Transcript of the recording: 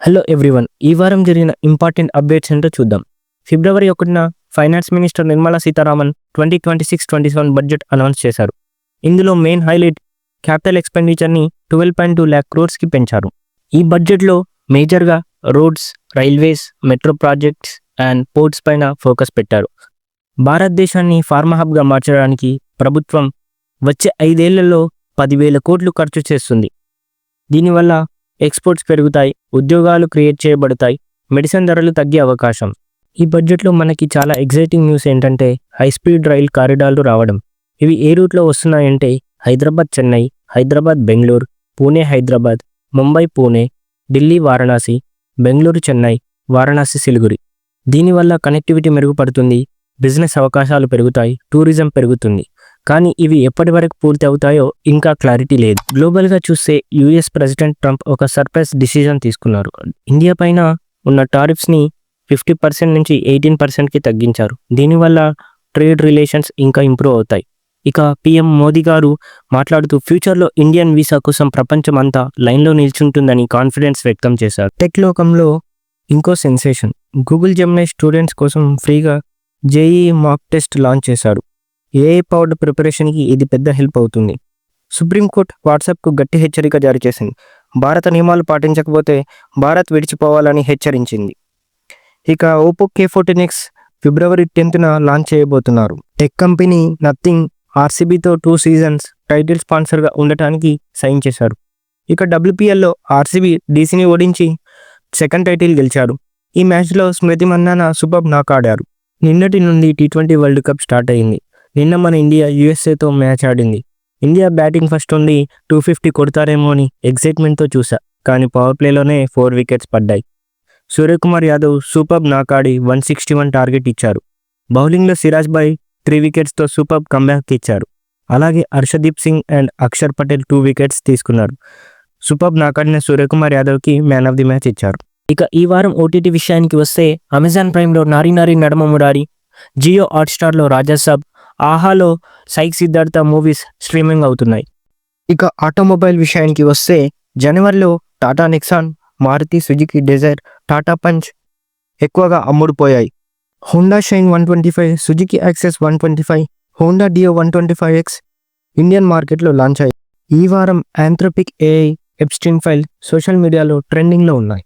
Hello everyone. ఈ వారం జరిగిన ఇంపార్టెంట్ అప్డేట్స్ ఏంటో చూద్దాం. ఫిబ్రవరి 1న finance minister Nirmala Sitharaman 2026-27 budget announce చేశారు. ఇందులో మెయిన్ హైలైట్ క్యాపిటల్ ఎక్స్పెండిచర్ని 12.2 lakh crores పెంచారు. ఈ బడ్జెట్లో మేజర్గా roads, railways, metro projects and ports పైన ఫోకస్ పెట్టారు. భారతదేశాన్ని ఫార్మా హబ్గా మార్చడానికి ప్రభుత్వం వచ్చే 5 ఏళ్లలో 10,000 కోట్లు ఖర్చు చేస్తుంది. దీనివల్ల ఎక్స్పోర్ట్స్ పెరుగుతాయి, ఉద్యోగాలు క్రియేట్ చేయబడతాయి, మెడిసిన్ ధరలు తగ్గే అవకాశం. ఈ బడ్జెట్లో మనకి చాలా ఎగ్జైటింగ్ న్యూస్ ఏంటంటే హై స్పీడ్ రైల్ కారిడార్లు రావడం. ఇవి ఏ రూట్లో వస్తున్నాయంటే హైదరాబాద్ చెన్నై, హైదరాబాద్ బెంగళూరు, పూణే హైదరాబాద్, ముంబై పూణే, ఢిల్లీ వారణాసి, బెంగళూరు చెన్నై, వారణాసి సిలిగురి. దీనివల్ల కనెక్టివిటీ మెరుగుపడుతుంది, బిజినెస్ అవకాశాలు పెరుగుతాయి, టూరిజం పెరుగుతుంది. కానీ ఇవి ఎప్పటి వరకు పూర్తి అవుతాయో ఇంకా క్లారిటీ లేదు. గ్లోబల్గా చూస్తే యుఎస్ ప్రెసిడెంట్ ట్రంప్ ఒక సర్ప్రైజ్ డిసిజన్ తీసుకున్నారు. ఇండియా పైన ఉన్న టారిఫ్స్ని 50% నుంచి 18%కి తగ్గించారు. దీనివల్ల ట్రేడ్ రిలేషన్స్ ఇంకా ఇంప్రూవ్ అవుతాయి. ఇక పిఎం మోదీ గారు మాట్లాడుతూ ఫ్యూచర్లో ఇండియన్ వీసా కోసం ప్రపంచం అంతా లైన్లో నిల్చుంటుందని కాన్ఫిడెన్స్ వ్యక్తం చేశారు. టెక్ లోకంలో ఇంకో సెన్సేషన్, గూగుల్ జెమినీ స్టూడెంట్స్ కోసం ఫ్రీగా జేఈఈ మాక్ టెస్ట్ లాంచ్ చేశారు. ఏఐ పవర్డ్ ప్రిపరేషన్కి ఇది పెద్ద హెల్ప్ అవుతుంది. సుప్రీంకోర్టు వాట్సాప్కు గట్టి హెచ్చరిక జారీ చేసింది. భారత నియమాలు పాటించకపోతే భారత్ విడిచిపోవాలని హెచ్చరించింది. ఇక ఓపో K14X ఫిబ్రవరి 10న లాంచ్ చేయబోతున్నారు. టెక్ కంపెనీ నథింగ్ ఆర్సీబీతో 2 seasons టైటిల్ స్పాన్సర్గా ఉండటానికి సైన్ చేశారు. ఇక WPLలో ఆర్సీబీ డీసీని ఓడించి సెకండ్ టైటిల్ గెలిచారు. ఈ మ్యాచ్లో స్మృతి మందాన సూపర్ నాక్ ఆడారు. నిన్నటి నుండి T20 వరల్డ్ కప్ స్టార్ట్ అయింది. నిన్న మన ఇండియా యూఎస్ఏతో మ్యాచ్ ఆడింది. ఇండియా బ్యాటింగ్ ఫస్ట్ ఉంది, 250 కొడతారేమో అని ఎగ్జైట్మెంట్తో చూసా. కానీ పవర్ ప్లేలోనే 4 wickets పడ్డాయి. సూర్యకుమార్ యాదవ్ సూపర్ నాక్ ఆడి 161 టార్గెట్ ఇచ్చారు. బౌలింగ్లో సిరాజ్ భాయ్ 3 wicketsతో సూపర్ కంబ్యాక్ ఇచ్చారు. అలాగే హర్షదీప్ సింగ్ అండ్ అక్షర్ పటేల్ 2 wickets తీసుకున్నారు. సూపర్ నాక్ ఆడిన సూర్యకుమార్ యాదవ్కి మ్యాన్ ఆఫ్ ది మ్యాచ్ ఇచ్చారు. ఇక ఈ వారం ఓటీటీ విషయానికి వస్తే అమెజాన్ ప్రైమ్లో నారీ నారీ నడమ మురారి, జియో హాట్స్టార్లో రాజాసాబ్, ఆహాలో సైక్ సిద్ధార్థ మూవీస్ స్ట్రీమింగ్ అవుతున్నాయి. ఇక ఆటోమొబైల్ విషయానికి వస్తే జనవరిలో Tata Nexon, Maruti Suzuki Dzire, Tata Punch ఎక్కువగా అమ్ముడుపోయాయి. Honda Shine 125, Suzuki Access 125, Honda Dio 125X Indian మార్కెట్లో లాంచ్ అయ్యాయి. ఈ వారం Anthropic AI Epstein file social మీడియాలో ట్రెండింగ్లో ఉన్నాయి.